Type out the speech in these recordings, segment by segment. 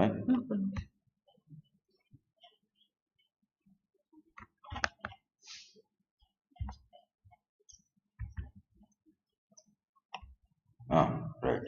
Fine. Right.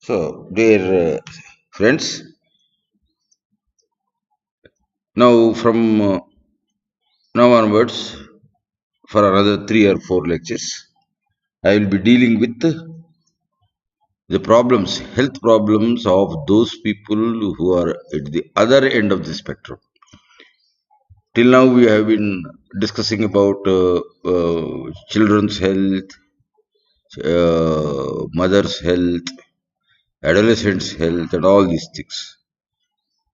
So, dear friends, now from now onwards, for another 3 or 4 lectures, I will be dealing with the problems, health problems of those people who are at the other end of the spectrum. Till now, we have been discussing about children's health, mother's health, adolescents' health, and all these things,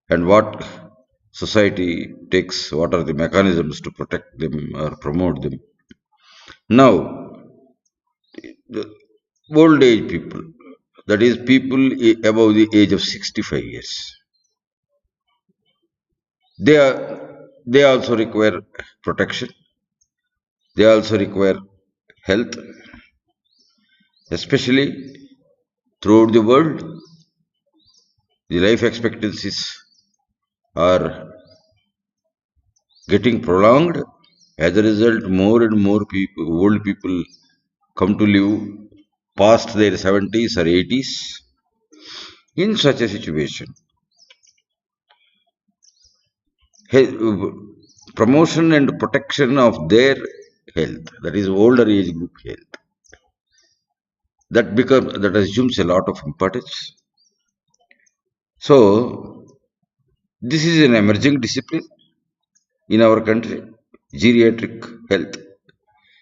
and what society takes, what are the mechanisms to protect them or promote them. Now, the old age people, that is, people above the age of 65 years, they are they also require protection. They also require health, especially throughout the world. The life expectancies are getting prolonged. As a result, more and more people, old people, come to live past their 70s or 80s. In such a situation, promotion and protection of their health, that is older age group health, that assumes a lot of importance. So this is an emerging discipline in our country, geriatric health.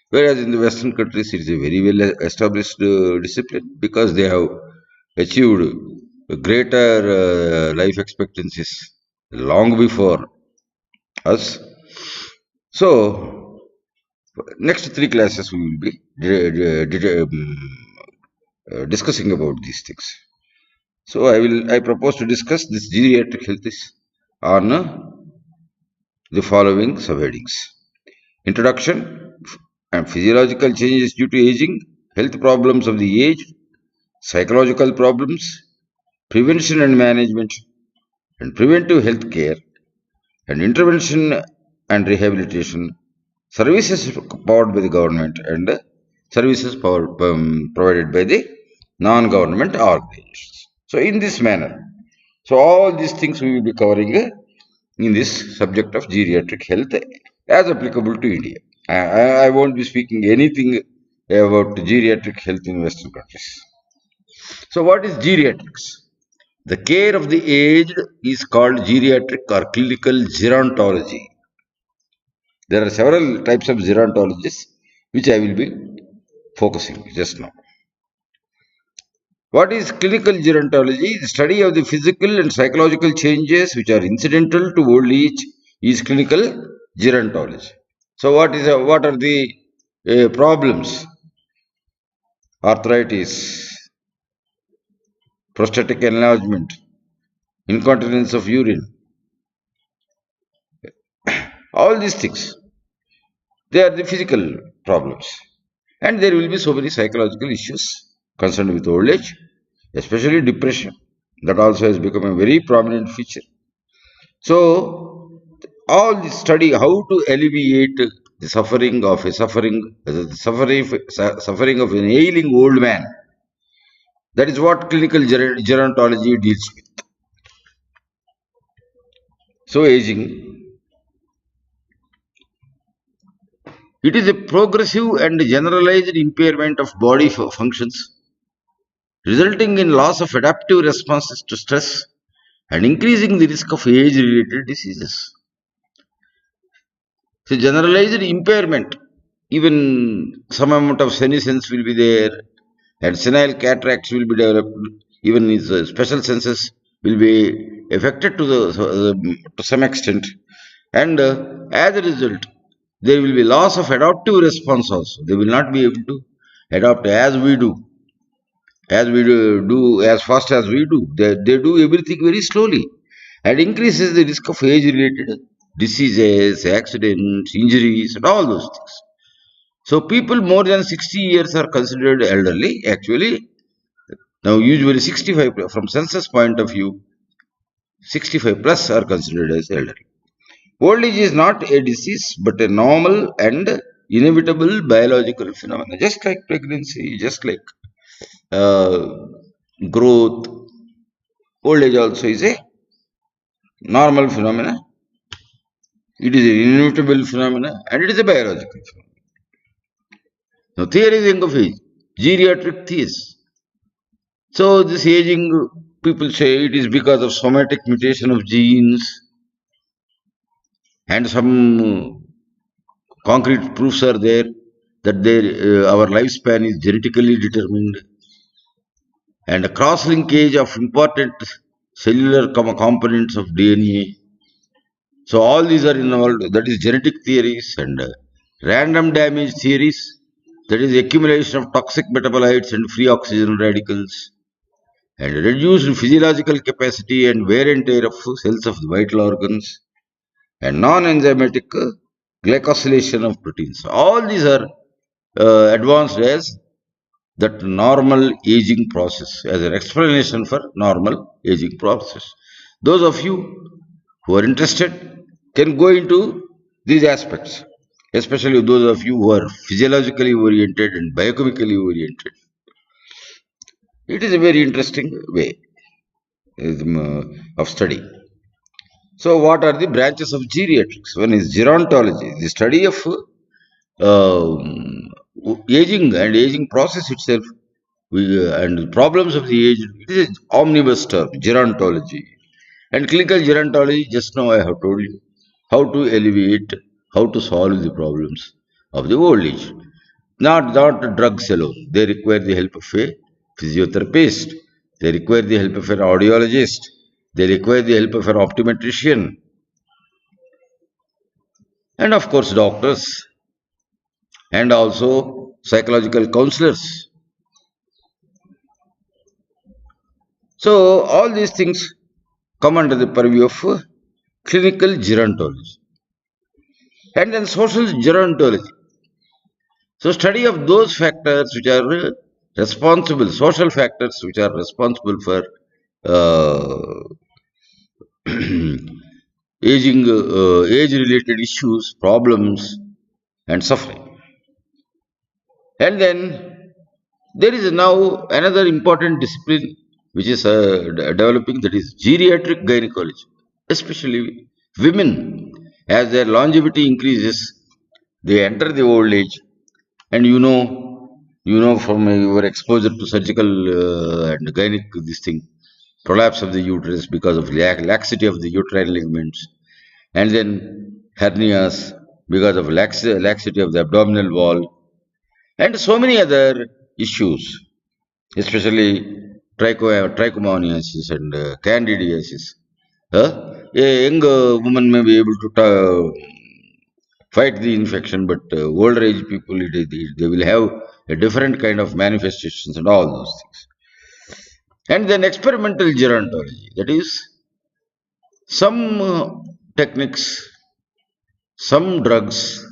Whereas in the Western countries, it is a very well established discipline because they have achieved greater life expectancies long before us. So, next 3 classes we will be discussing about these things. So, I propose to discuss this geriatric health is on the following subheadings: introduction and physiological changes due to aging, health problems of the aged, psychological problems, prevention and management, and preventive health care, and intervention and rehabilitation, services powered by the government, and services provided by the non-government organizations. So, in this manner, so all these things we will be covering in this subject of geriatric health as applicable to India. I won't be speaking anything about geriatric health in Western countries. So, what is geriatrics? The care of the aged is called geriatric or clinical gerontology. There are several types of gerontologists which I will be focusing just now. What is clinical gerontology? The study of the physical and psychological changes which are incidental to old age is clinical gerontology. So, what are the problems? Arthritis, prostatic enlargement, incontinence of urine, all these things, they are the physical problems. And there will be so many psychological issues concerned with old age, especially depression. That also has become a very prominent feature. So, all this study how to alleviate the suffering of an ailing old man. That is what clinical gerontology deals with. So, aging, it is a progressive and generalized impairment of body functions, resulting in loss of adaptive responses to stress and increasing the risk of age-related diseases. So, generalized impairment, even some amount of senescence will be there, and senile cataracts will be developed. Even his special senses will be affected to some extent, and as a result, there will be loss of adaptive response also. They will not be able to adapt as we do as fast as we do. They do everything very slowly, and increases the risk of age-related diseases, accidents, injuries, and all those things. So people more than 60 years are considered elderly. Actually, now usually 65 from census point of view, 65 plus are considered as elderly. Old age is not a disease but a normal and inevitable biological phenomenon, just like pregnancy, just like uh, growth. Old age also is a normal phenomena. It is an inevitable phenomena and it is a biological phenomenon. Now, theories of age, geriatric theories. So, this aging, people say it is because of somatic mutation of genes, and some concrete proofs are there that our lifespan is genetically determined, and a cross linkage of important cellular components of DNA. So all these are involved. That is genetic theories and random damage theories. That is accumulation of toxic metabolites and free oxygen radicals, and reduced physiological capacity and wear and tear of cells of the vital organs, and non-enzymatic glycosylation of proteins. All these are advanced as that normal aging process, as an explanation for normal aging process. Those of you who are interested can go into these aspects, especially those of you who are physiologically oriented and biochemically oriented. It is a very interesting way of study. So, what are the branches of geriatrics? One is gerontology, the study of aging and aging process itself, and problems of the aged. It is an omnibus term, gerontology. And clinical gerontology, just now I have told you how to alleviate, how to solve the problems of the old age. Not drugs alone. They require the help of a physiotherapist. They require the help of an audiologist. They require the help of an optometrician. And of course, doctors and also psychological counselors. So, all these things come under the purview of clinical gerontology. And then social gerontology. So, study of those factors which are responsible, social factors which are responsible for age-related issues, problems, and suffering. And then there is now another important discipline which is developing, that is geriatric gynecology, especially women. As their longevity increases, they enter the old age, and you know from your exposure to surgical and gynec this thing, prolapse of the uterus because of laxity of the uterine ligaments, and then hernias because of laxity of the abdominal wall, and so many other issues, especially trichomoniasis and candidiasis. A young woman may be able to fight the infection, but older age people, they will have a different kind of manifestations and all those things. And then experimental gerontology, that is some techniques, some drugs,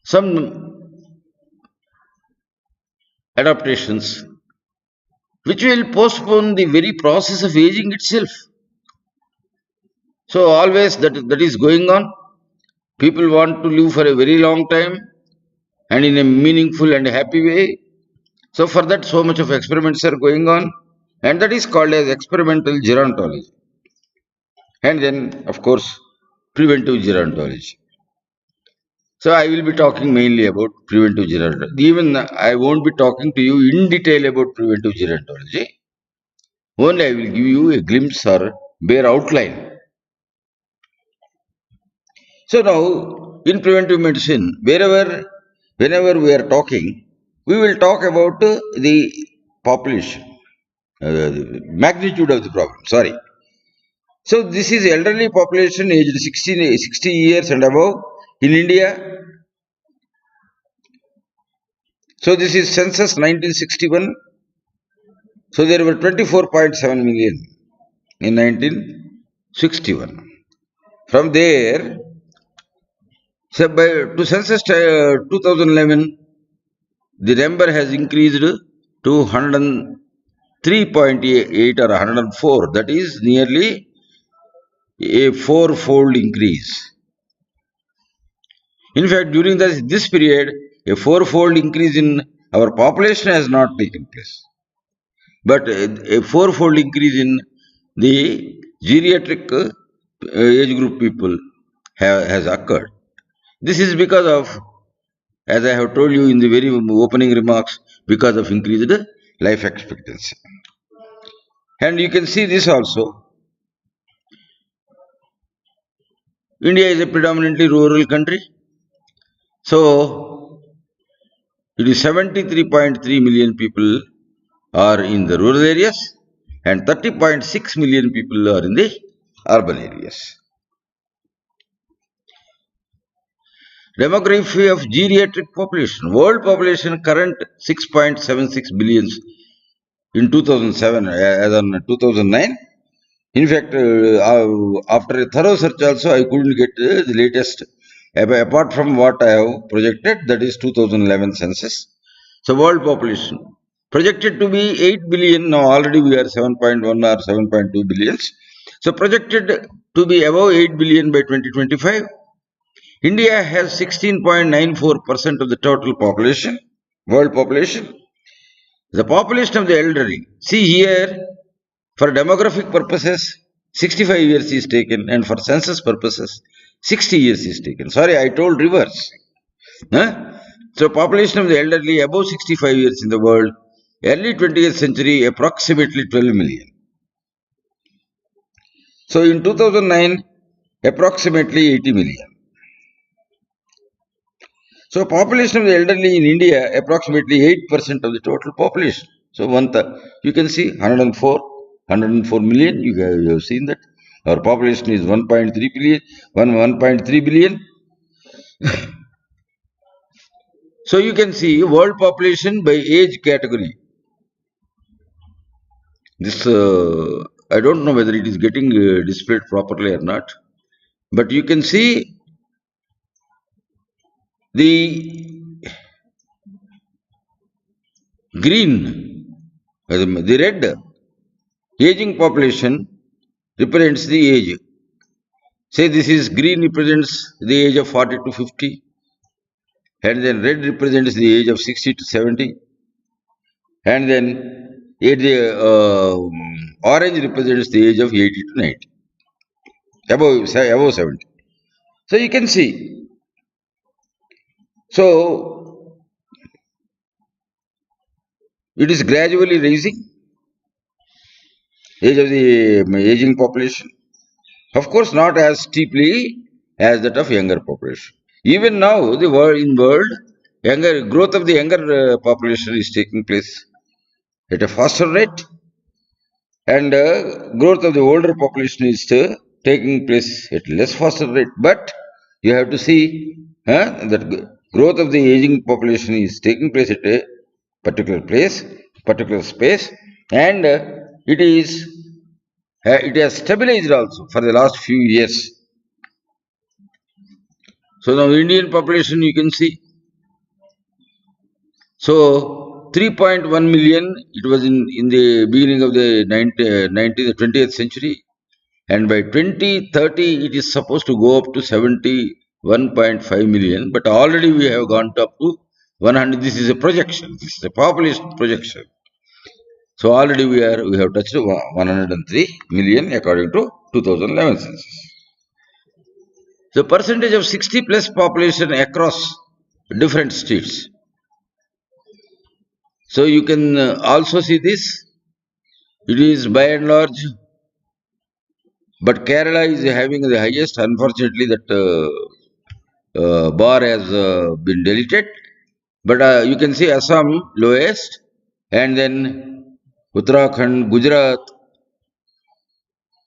some adaptations which will postpone the very process of aging itself. So always that is going on. People want to live for a very long time and in a meaningful and happy way. So for that, so much of experiments are going on, and that is called as experimental gerontology. And then, of course, preventive gerontology. So I will be talking mainly about preventive gerontology. Even I won't be talking to you in detail about preventive gerontology. Only I will give you a glimpse or bare outline. So now, in preventive medicine, whenever we are talking, we will talk about the population, the magnitude of the problem. Sorry. So this is elderly population aged 60 years and above in India. So this is census 1961. So there were 24.7 million in 1961. From there, so by to census 2011, the number has increased to 103.8 or 104. That is nearly a four-fold increase. In fact, during this period, a four-fold increase in our population has not taken place, but a four-fold increase in the geriatric age group people has occurred. This is because of, as I have told you in the very opening remarks, because of increased life expectancy. And you can see this also. India is a predominantly rural country. So, it is 73.3 million people are in the rural areas and 30.6 million people are in the urban areas. Demography of geriatric population. World population current 6.76 billions in 2007 as on 2009. In fact, after a thorough search also, I couldn't get the latest, apart from what I have projected, that is 2011 census. So, world population projected to be 8 billion. Now, already we are 7.1 or 7.2 billions. So, projected to be above 8 billion by 2025. India has 16.94% of the total population, world population. The population of the elderly. See here, for demographic purposes, 65 years is taken, and for census purposes, 60 years is taken. Sorry, I told reverse. Huh? So, population of the elderly above 65 years in the world, early 20th century, approximately 12 million. So, in 2009, approximately 80 million. So, population of the elderly in India, approximately 8% of the total population. So, you can see 104 million, you have seen that. Our population is 1.3 billion, 1.3 billion. So, you can see world population by age category. This, I don't know whether it is getting displayed properly or not. But you can see the green, the red aging population represents the age. Say this is green represents the age of 40 to 50, and then red represents the age of 60 to 70, and then orange represents the age of 80 to 90, above 70. So you can see. So it is gradually raising age of the aging population. Of course, not as steeply as that of younger population. Even now, the world, growth of the younger population is taking place at a faster rate, and growth of the older population is taking place at less faster rate. But you have to see that growth of the aging population is taking place at a particular place, particular space, and it has stabilized also for the last few years. So now Indian population you can see. So 3.1 million it was in the beginning of the 20th century, and by 2030 it is supposed to go up to 71.5 million, but already we have gone up to 100. This is a projection. This is a population projection. So already we have touched 103 million according to 2011 census. The percentage of 60 plus population across different states. So you can also see this. It is by and large, but Kerala is having the highest. Unfortunately, that bar has been deleted. But you can see Assam lowest, and then Uttarakhand, Gujarat,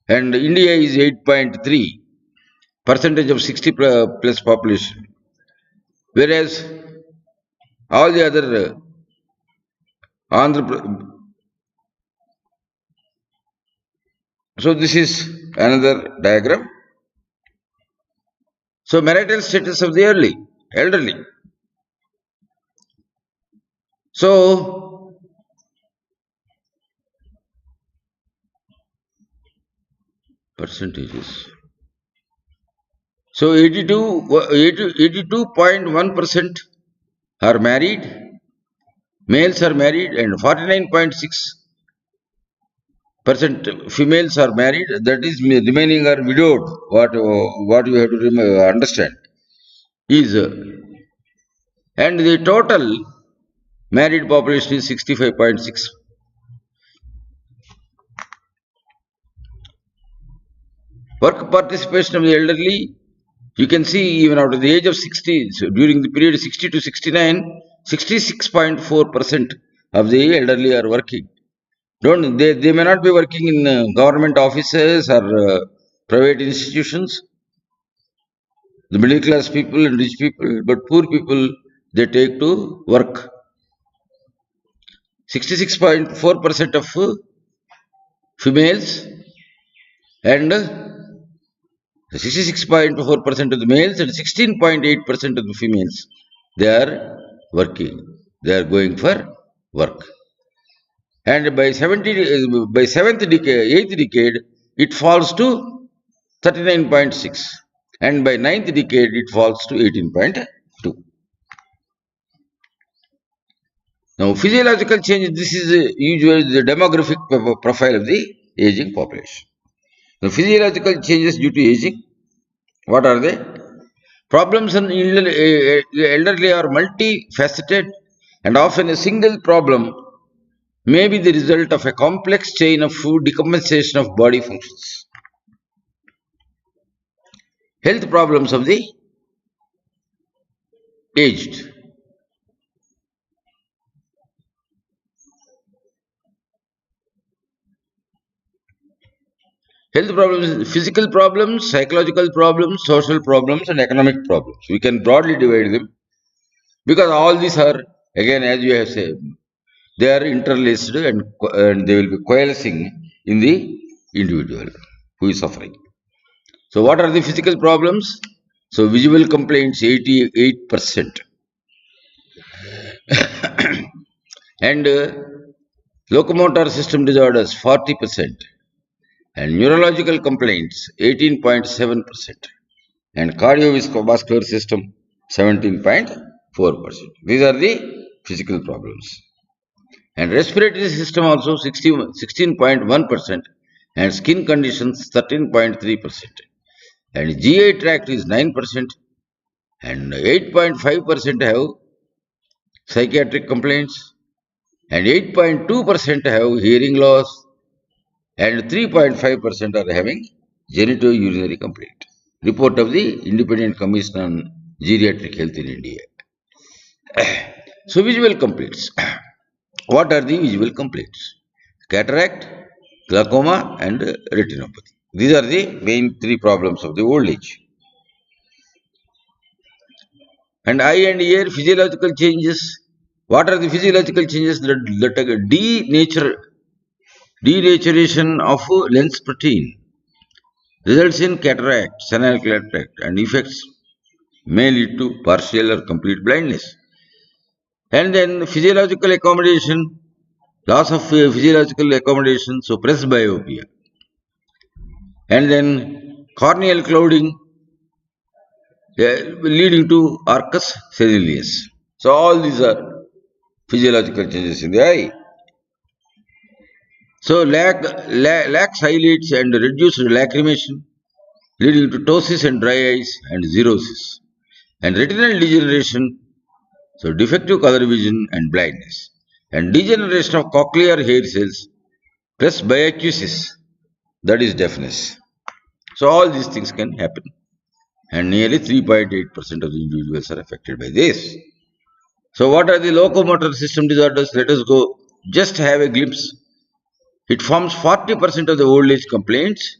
and India is 8.3 percentage of 60 plus population, whereas all the other Andhra. So this is another diagram. So marital status of the elderly. So percentages. So 82.1% are married, males are married, and 49.6% females are married. That is, remaining are widowed. What you have to understand is, and the total married population is 65.6. Work participation of the elderly, you can see even after the age of 60, so during the period 60 to 69, 66.4% of the elderly are working. They may not be working in government offices or private institutions, the middle class people and rich people, but poor people, they take to work. 66.4% of females and 66.4% of the males and 16.8% of the females, they are working. They are going for work. And by 7th decade, 8th decade, it falls to 39.6. And by 9th decade, it falls to 18.2. Now, physiological changes, this is usually the demographic profile of the aging population. The physiological changes due to aging, what are they? Problems in elderly are multifaceted, and often a single problem may be the result of a complex chain of decompensation of body functions. Health problems of the aged. Health problems, physical problems, psychological problems, social problems, and economic problems. We can broadly divide them because all these are, again, as you have said, they are interlaced and they will be coalescing in the individual who is suffering. So, what are the physical problems? So, visual complaints 88%, and locomotor system disorders 40%, and neurological complaints 18.7%, and cardiovascular system 17.4%. These are the physical problems. And respiratory system also 16.1%, and skin conditions 13.3%, and GI tract is 9%, and 8.5% have psychiatric complaints, and 8.2% have hearing loss, and 3.5% are having genitourinary complaint. Report of the Independent Commission on Geriatric Health in India. So, visual complaints. What are the visual complaints? Cataract, glaucoma, and retinopathy. These are the main three problems of the old age. And eye and ear physiological changes. What are the physiological changes that denaturation of lens protein results in cataract, senile cataract, and effects may lead to partial or complete blindness. And then physiological accommodation, loss of physiological accommodation, so presbyopia. And then corneal clouding, leading to arcus caesareus. So all these are physiological changes in the eye. So lax eyelids and reduced lacrimation, leading to ptosis and dry eyes and xerosis. And retinal degeneration, so defective color vision and blindness. And degeneration of cochlear hair cells, presbyacusis, that is deafness. So all these things can happen. And nearly 3.8% of the individuals are affected by this. So what are the locomotor system disorders? Let us go just have a glimpse. It forms 40% of the old age complaints.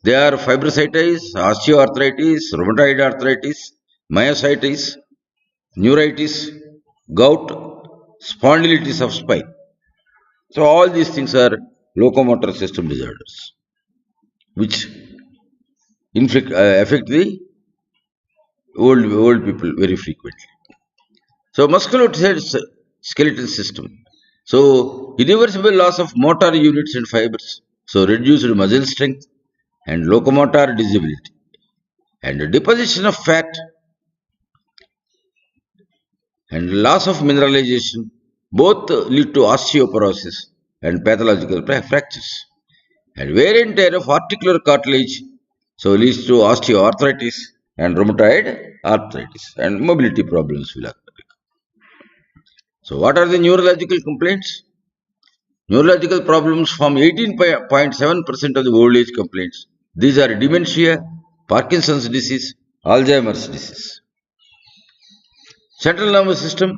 They are fibrositis, osteoarthritis, rheumatoid arthritis, myositis, neuritis, gout, spondylitis of spine. So all these things are locomotor system disorders, which affect the old people very frequently. So musculoskeletal system. So irreversible loss of motor units and fibers. So reduced muscle strength and locomotor disability. And deposition of fat and loss of mineralization both lead to osteoporosis and pathological fractures. And wear and tear of articular cartilage so leads to osteoarthritis and rheumatoid arthritis and mobility problems will occur. So what are the neurological complaints? Neurological problems form 18.7% of the old age complaints. These are dementia, Parkinson's disease, Alzheimer's disease. Central nervous system.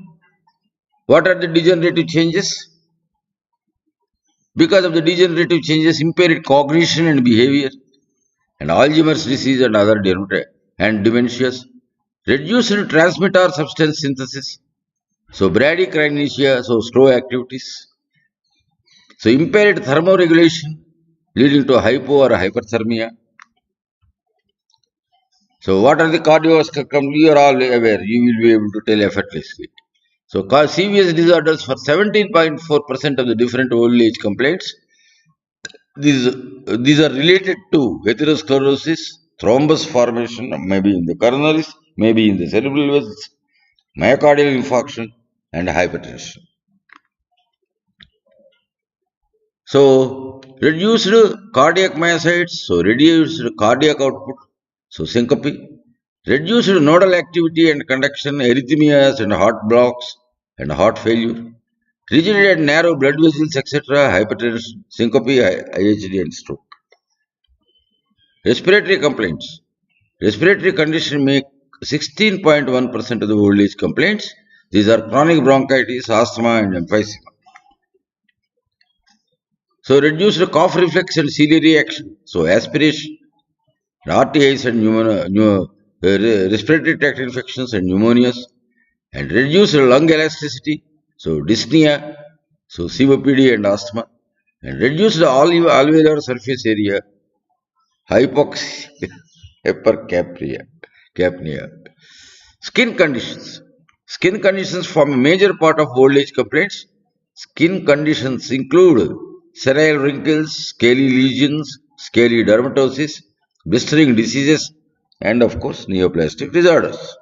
What are the degenerative changes? Because of the degenerative changes, impaired cognition and behavior, and Alzheimer's disease and other dementias, reduced transmitter substance synthesis, so bradykinesia, so slow activities, so impaired thermoregulation leading to hypo or hyperthermia. So what are the cardiovascular companies? You are all aware, you will be able to tell effortlessly. So CVS disorders for 17.4% of the different old age complaints. These are related to atherosclerosis, thrombus formation, maybe in the coronaries, maybe in the cerebral vessels, myocardial infarction, and hypertension. So reduced cardiac myocytes, so reduced cardiac output, so syncope, reduced nodal activity and conduction, arrhythmias and heart blocks and heart failure, rigid and narrow blood vessels, etc., hypertension, syncope, IHD, and stroke. Respiratory complaints. Respiratory condition make 16.1% of the old age complaints. These are chronic bronchitis, asthma, and emphysema. So reduced cough reflex and ciliary action. So aspiration, RTIs and respiratory tract infections and pneumonias, and reduced lung elasticity. So dyspnea, so COPD and asthma, and reduced alveolar surface area, hypoxia, hypercapnia. Skin conditions. Skin conditions form a major part of old age complaints. Skin conditions include senile wrinkles, scaly lesions, scaly dermatosis, blistering diseases, and of course neoplastic disorders.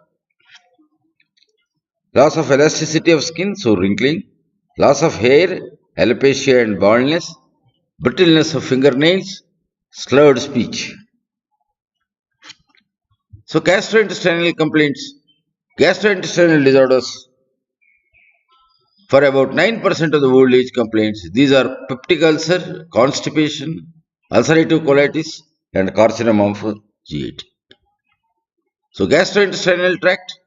Loss of elasticity of skin, so wrinkling, loss of hair, alopecia and baldness, brittleness of fingernails, slurred speech. So gastrointestinal complaints, gastrointestinal disorders for about 9% of the old age complaints. These are peptic ulcer, constipation, ulcerative colitis, and carcinoma of GAT. So gastrointestinal tract,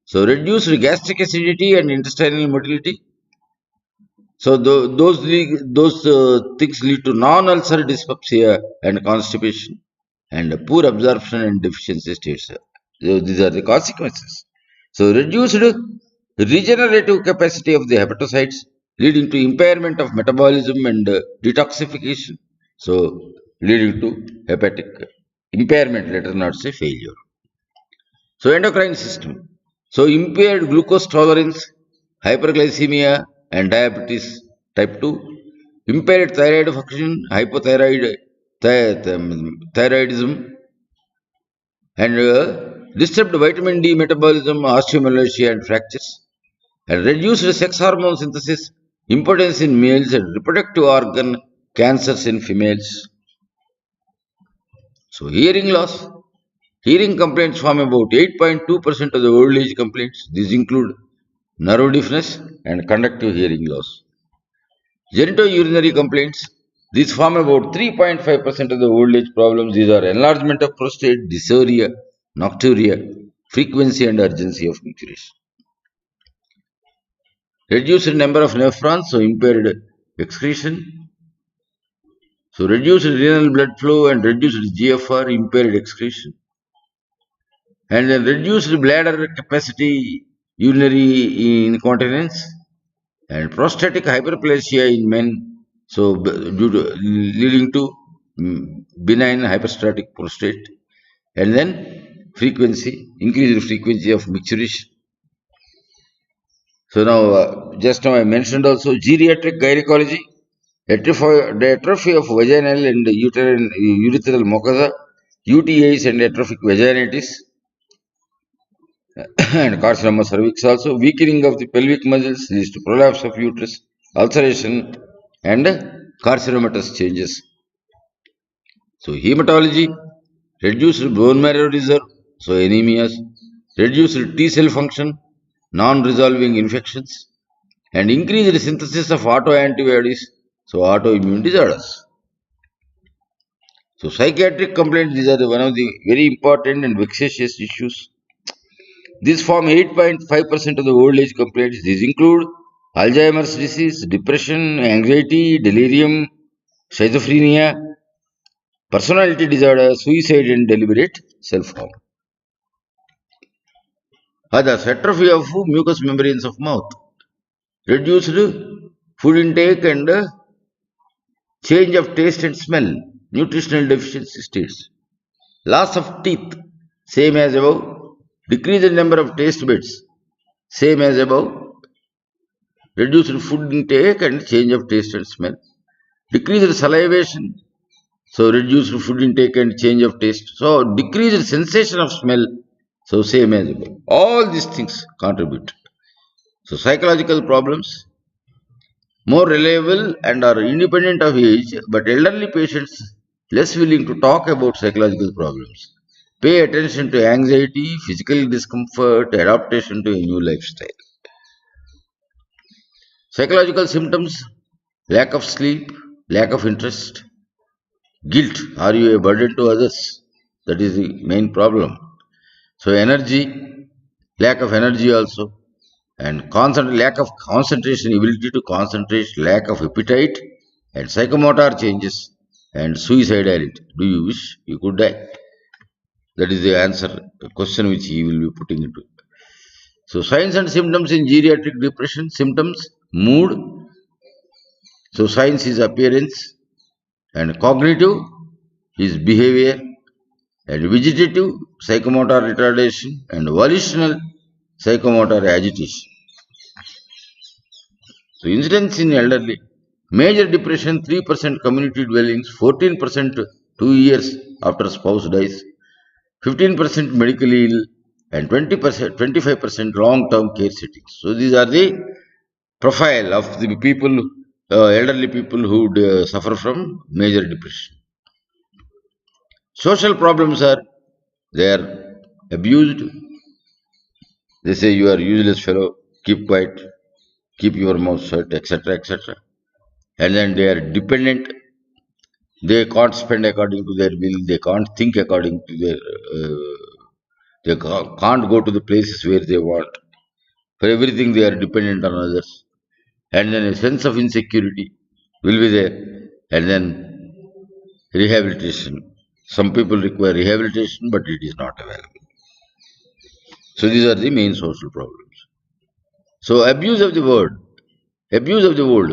so reduced gastric acidity and intestinal motility. So those things lead to non-ulcer dyspepsia and constipation and poor absorption and deficiency states. So these are the consequences. So reduced regenerative capacity of the hepatocytes leading to impairment of metabolism and detoxification. So leading to hepatic impairment, let us not say failure. So endocrine system. So impaired glucose tolerance, hyperglycemia and diabetes type 2, impaired thyroid function, thyroidism, and disturbed vitamin D metabolism, osteomalacia and fractures, and reduced sex hormone synthesis, impotence in males, and reproductive organ cancers in females. So hearing loss. Hearing complaints form about 8.2% of the old age complaints. These include nerve deafness and conductive hearing loss. Genitourinary complaints. These form about 3.5% of the old age problems. These are enlargement of prostate, dysuria, nocturia, frequency and urgency of micturition. Reduced number of nephrons, so impaired excretion. So reduced renal blood flow and reduced GFR, impaired excretion. And then reduced bladder capacity, urinary incontinence, and prostatic hyperplasia in men, so due to leading to benign hyperstatic prostate, and then increased frequency of micturition. So now, just now I mentioned also geriatric gynecology, the atrophy of vaginal and urethral mucosa, UTIs and atrophic vaginitis, and carcinoma cervix also, weakening of the pelvic muscles leads to prolapse of uterus, ulceration, and carcinomatous changes. So hematology, reduced bone marrow reserve, so anemias, reduced T cell function, non-resolving infections, and increased synthesis of autoantibodies, so autoimmune disorders. So psychiatric complaints, these are one of the very important and vexatious issues. These form 8.5% of the old age complaints. These include Alzheimer's disease, depression, anxiety, delirium, schizophrenia, personality disorder, suicide, and deliberate self-harm. Others, atrophy of mucous membranes of mouth, reduced food intake and change of taste and smell, nutritional deficiency states, loss of teeth, same as above, decreased number of taste buds, same as above, reduced food intake and change of taste and smell, decreased salivation, so reduced food intake and change of taste, so decreased sensation of smell, so same as above. All these things contribute. So psychological problems, more reliable and are independent of age, but elderly patients less willing to talk about psychological problems. Pay attention to anxiety, physical discomfort, adaptation to a new lifestyle. Psychological symptoms, lack of sleep, lack of interest, guilt. Are you a burden to others? That is the main problem. So energy, lack of energy also, and lack of concentration, ability to concentrate, lack of appetite, and psychomotor changes, and suicidality. Do you wish you could die? That is the answer, the question which he will be putting into. So signs and symptoms in geriatric depression, symptoms, mood. So signs is appearance, and cognitive is behavior, and vegetative psychomotor retardation, and volitional psychomotor agitation. So incidence in elderly, major depression 3% community dwellings, 14% 2 years after spouse dies, 15% medically ill, and 20%, 25% long-term care settings. So these are the profile of the people, elderly people who suffer from major depression. Social problems are, they are abused. They say you are useless fellow, keep quiet, keep your mouth shut, etc., etc. And then they are dependent. They can't spend according to their will. They can't think according to their. They can't go to the places where they want. For everything, they are dependent on others. And then a sense of insecurity will be there. And then rehabilitation. Some people require rehabilitation, but it is not available. So these are the main social problems. So abuse of the word. Abuse of the word.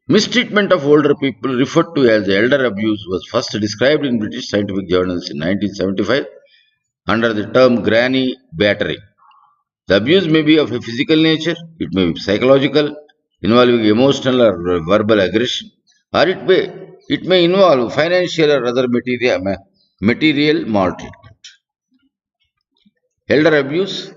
Mistreatment of older people, referred to as elder abuse, was first described in British scientific journals in 1975 under the term granny battering. The abuse may be of a physical nature, it may be psychological, involving emotional or verbal aggression, or it may involve financial or other material maltreatment. Elder abuse,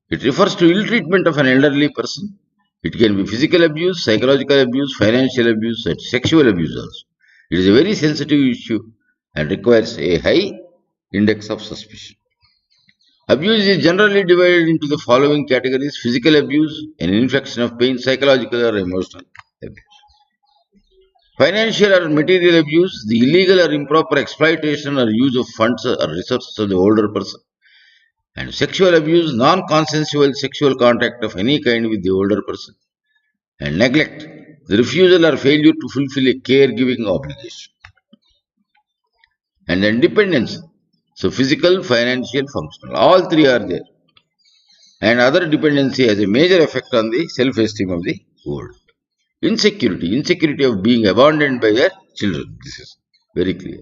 it refers to ill treatment of an elderly person. It can be physical abuse, psychological abuse, financial abuse, and sexual abuse also. It is a very sensitive issue and requires a high index of suspicion. Abuse is generally divided into the following categories: physical abuse, an infliction of pain, psychological or emotional abuse. Financial or material abuse, the illegal or improper exploitation or use of funds or resources of the older person. And sexual abuse, non-consensual sexual contact of any kind with the older person. and neglect, the refusal or failure to fulfill a caregiving obligation. And then dependence, so physical, financial, functional, all three are there. And other dependency has a major effect on the self-esteem of the old. Insecurity of being abandoned by their children. This is very clear.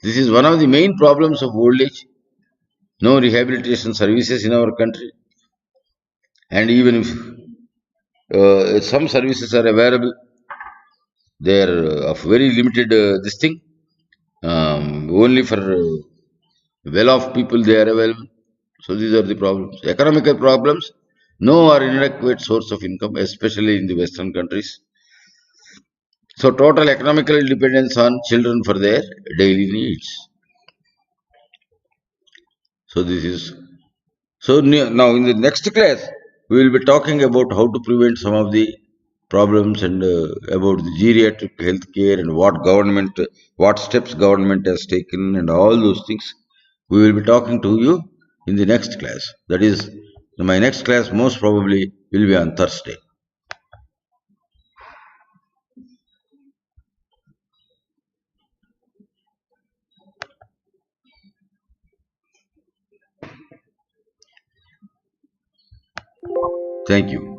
This is one of the main problems of old age. No rehabilitation services in our country, and even if some services are available, they are of very limited this thing. Only for well-off people they are available. So these are the problems. Economical problems. No or inadequate source of income, especially in the Western countries. So total economical dependence on children for their daily needs. So this is so now in the next class we will be talking about how to prevent some of the problems and about the geriatric health care and what steps government has taken and all those things. We will be talking to you in the next class. That is, my next class most probably will be on Thursday. Thank you.